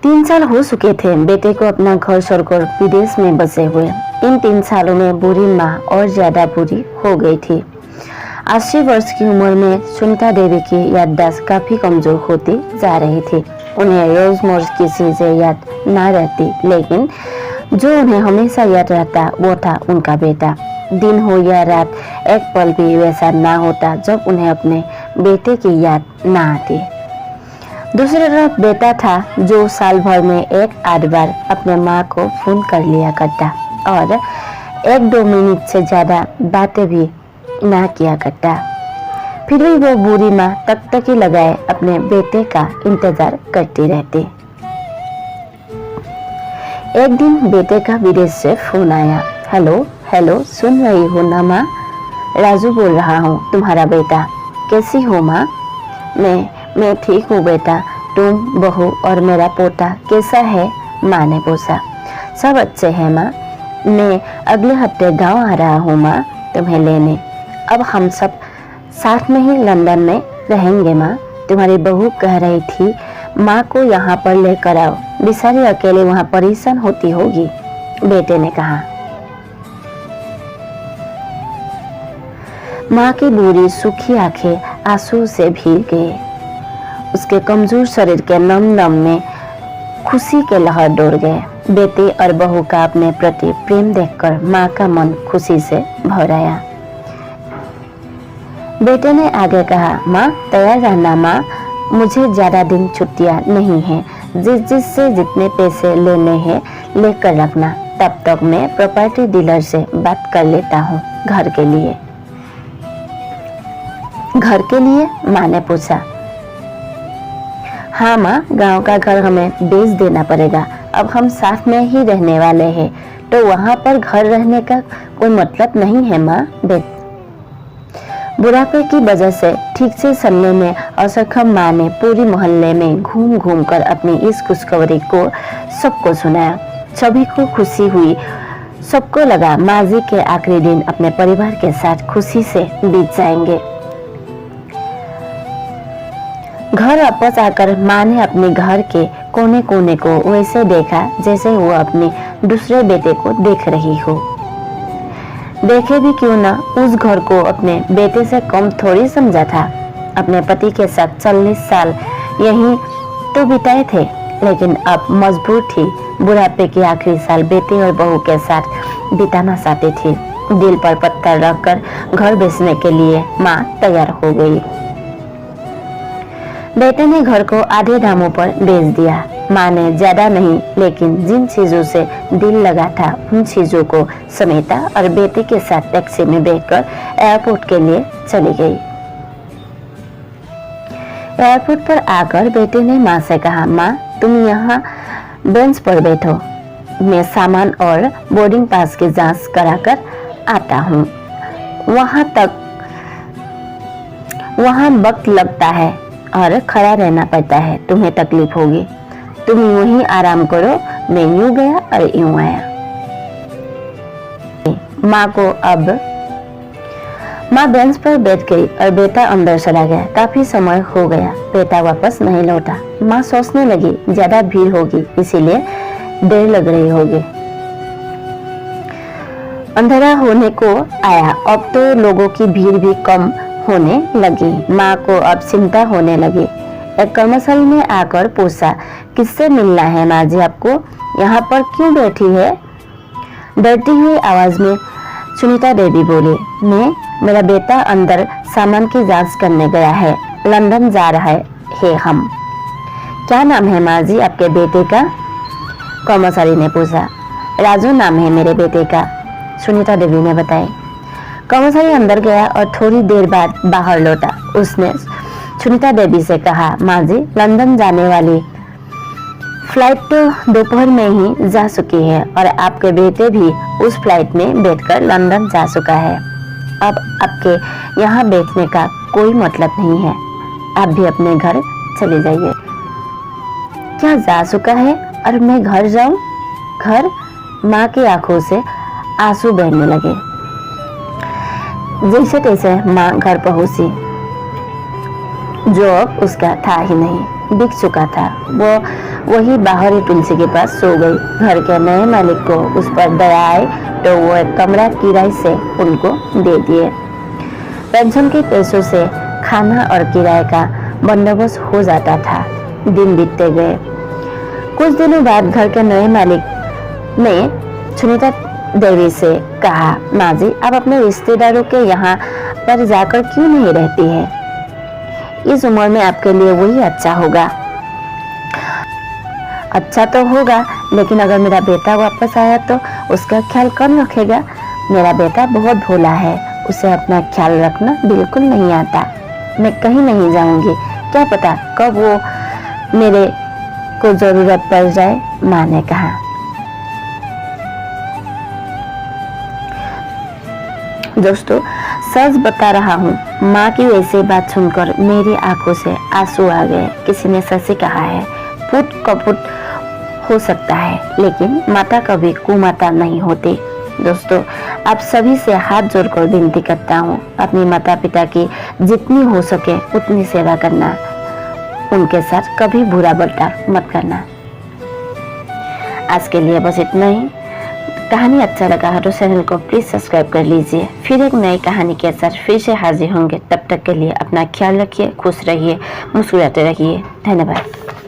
3 साल हो चुके थे बेटे को अपना घर छोड़कर विदेश में बसे हुए। इन 3 सालों में बूढ़ी माँ और ज्यादा बूढ़ी हो गई थी। 80 वर्ष की उम्र में सुनीता देवी की याददाश्त काफी कमजोर होती जा रही थी। उन्हें रोजमर्रा की चीजें याद न रहती, लेकिन जो उन्हें हमेशा याद रहता वो था उनका बेटा। दिन हो या रात, एक पल भी वैसा ना होता जब उन्हें अपने बेटे की याद ना आती। दूसरी तरफ बेटा था जो साल भर में 1-8 बार अपने माँ को फोन कर लिया करता और 1-2 मिनट से ज्यादा बातें भी ना किया करता। फिर भी वो बूढ़ी माँ टकटकी लगाए अपने बेटे का इंतजार करती रहती। एक दिन बेटे का विदेश से फोन आया। हेलो हेलो, सुन रही हो ना माँ? राजू बोल रहा हूँ, तुम्हारा बेटा। कैसी हो माँ? मैं ठीक हूँ बेटा। तुम, बहू और मेरा पोता कैसा है? माँ ने पूछा। सब अच्छे हैं माँ। मैं अगले हफ्ते गांव आ रहा हूँ माँ तुम्हें लेने। अब हम सब साथ में ही लंदन में रहेंगे माँ। तुम्हारी बहू कह रही थी माँ को यहाँ पर लेकर आओ, बेचारी अकेले वहाँ परेशान होती होगी, बेटे ने कहा। माँ की बूढ़ी सूखी आंखें आंसू से भीग गई। उसके कमजोर शरीर के नम में खुशी के लहर दौड़ गए। बेटे और बहू का अपने प्रति प्रेम देखकर माँ का मन खुशी से भर आया। बेटे ने आगे कहा, माँ तैयार रहना माँ, मुझे ज्यादा दिन छुट्टियाँ नहीं है। जिससे जितने पैसे लेने हैं लेकर रखना, तब तक मैं प्रॉपर्टी डीलर से बात कर लेता हूँ घर के लिए। घर के लिए? माँ ने पूछा। हाँ माँ, गांव का घर हमें बेच देना पड़ेगा। अब हम साथ में ही रहने वाले हैं, तो वहाँ पर घर रहने का कोई मतलब नहीं है माँ। बुढ़ापे की वजह से ठीक से चलने में असक्षम माँ ने पूरी मोहल्ले में घूम घूम कर अपनी इस खुशखबरी को सबको सुनाया। सभी को खुशी हुई। सबको लगा माँ जी के आखिरी दिन अपने परिवार के साथ खुशी से बीत जाएंगे। घर वापस आकर माँ ने अपने घर के कोने कोने को वैसे देखा जैसे वो अपने दूसरे बेटे को देख रही हो। देखे भी क्यों ना, उस घर को अपने बेटे से कम थोड़ी समझा था। अपने पति के साथ 40 साल यहीं तो बिताए थे, लेकिन अब मजबूर थी बुढ़ापे के आखिरी साल बेटे और बहू के साथ बिताना चाहती थी। दिल पर पत्थर रखकर घर बेचने के लिए माँ तैयार हो गई। बेटे ने घर को आधे दामों पर बेच दिया। माँ ने ज्यादा नहीं, लेकिन जिन चीजों से दिल लगा था उन चीजों को समेटा और बेटे के साथ टैक्सी में बैठकर एयरपोर्ट के लिए चली गई। एयरपोर्ट पर आकर बेटे ने माँ से कहा, माँ तुम यहाँ बेंच पर बैठो, मैं सामान और बोर्डिंग पास की जांच कराकर आता हूँ। वहाँ वक्त लगता है और खड़ा रहना पड़ता है, तुम्हें तकलीफ होगी। तुम यूं ही आराम करो, मैं यूं गया और यूं आया। माँ बेंच पर बैठ गई और बेटा अंदर चला गया। काफी समय हो गया, बेटा वापस नहीं लौटा। माँ सोचने लगी ज्यादा भीड़ होगी, इसीलिए देर लग रही होगी। अंधेरा होने को आया। अब तो लोगों की भीड़ भी कम होने लगी। माँ को अब चिंता होने लगी। एक कर्मचारी ने आकर पूछा, किससे मिलना है माँ जी आपको? यहाँ पर क्यों बैठी है? डरती हुई आवाज में सुनीता देवी बोली, मेरा बेटा अंदर सामान की जांच करने गया है, लंदन जा रहा है हम। क्या नाम है माँ जी आपके बेटे का? कर्मचारी ने पूछा। राजू नाम है मेरे बेटे का, सुनीता देवी ने बताया। कर्मचारी अंदर गया और थोड़ी देर बाद बाहर लौटा। उसने सुनीता देवी से कहा, माँ जी लंदन जाने वाली फ्लाइट तो दोपहर में ही जा चुकी है और आपके बेटे भी उस फ्लाइट में बैठकर लंदन जा चुका है। अब आपके यहाँ बैठने का कोई मतलब नहीं है, आप भी अपने घर चले जाइए। क्या जा चुका है और मैं घर जाऊं? घर? माँ की आंखों से आंसू बहने लगे। जैसे तैसे माँ घर पहुंची। जो अब उसका था ही नहीं, बिक चुका था। वो वही बाहरी तुलसी के पास सो गई। घर के नए मालिक को उस पर दया आई तो वो एक कमरा किराए से उनको दे दिए। पेंशन के पैसों से खाना और किराए का बंदोबस्त हो जाता था। दिन बीतते गए। कुछ दिनों बाद घर के नए मालिक ने सुनीता देवी से कहा, माँ जी आप अपने रिश्तेदारों के यहाँ पर जाकर क्यों नहीं रहती है? इस उम्र में आपके लिए वही अच्छा होगा। अच्छा तो होगा, लेकिन अगर मेरा बेटा वापस आया तो उसका ख्याल कौन रखेगा? मेरा बेटा बहुत भोला है, उसे अपना ख्याल रखना बिल्कुल नहीं आता। मैं कहीं नहीं जाऊंगी, क्या पता कब वो मेरे को जरूरत पड़ जाए, माँ ने कहा। दोस्तों सच बता रहा हूँ, माँ की वैसी बात सुनकर मेरी आंखों से आंसू आ गए। किसी ने सच ही कहा है, पुत कपुत हो सकता है लेकिन माता कभी कुमाता नहीं होती। दोस्तों आप सभी से हाथ जोड़कर विनती करता हूँ, अपनी माता पिता की जितनी हो सके उतनी सेवा करना, उनके साथ कभी बुरा बर्ताव मत करना। आज के लिए बस इतना ही। कहानी अच्छा लगा है तो चैनल को प्लीज सब्सक्राइब कर लीजिए। फिर एक नई कहानी के साथ फिर से हाजिर होंगे। तब तक के लिए अपना ख्याल रखिए, खुश रहिए, मुस्कुराते रहिए। धन्यवाद।